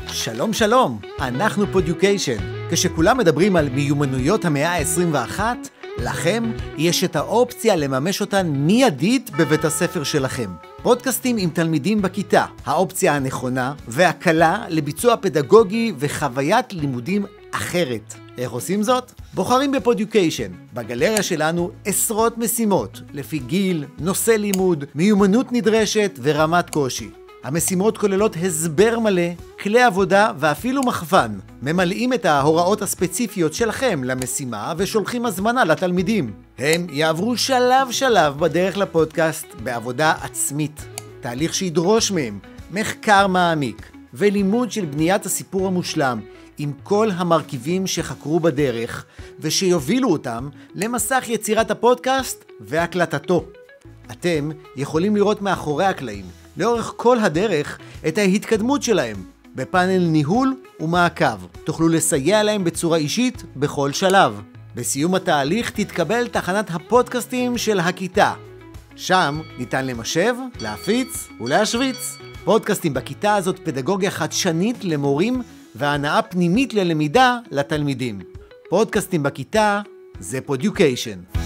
שלום שלום, אנחנו פודיוקיישן. כשכולם מדברים על מיומנויות המאה ה-21, לכם יש את האופציה לממש אותן מיידית בבית הספר שלכם. פודקאסטים עם תלמידים בכיתה, האופציה הנכונה והקלה לביצוע פדגוגי וחוויית לימודים אחרת. איך עושים זאת? בוחרים בפודיוקיישן. בגלריה שלנו עשרות משימות, לפי גיל, נושא לימוד, מיומנות נדרשת ורמת קושי. המשימות כוללות הסבר מלא, כלי עבודה ואפילו מכוון. ממלאים את ההוראות הספציפיות שלכם למשימה ושולחים הזמנה לתלמידים. הם יעברו שלב בדרך לפודקאסט בעבודה עצמית. תהליך שידרוש מהם מחקר מעמיק ולימוד של בניית הסיפור המושלם עם כל המרכיבים שחקרו בדרך ושיובילו אותם למסך יצירת הפודקאסט והקלטתו. אתם יכולים לראות מאחורי הקלעים לאורך כל הדרך את ההתקדמות שלהם בפאנל ניהול ומעקב. תוכלו לסייע להם בצורה אישית בכל שלב. בסיום התהליך תתקבל תחנת הפודקאסטים של הכיתה. שם ניתן למשב, להפיץ ולהשוויץ. פודקאסטים בכיתה הזאת פדגוגיה חדשנית למורים והנאה פנימית ללמידה לתלמידים. פודקאסטים בכיתה זה פודיוקיישן.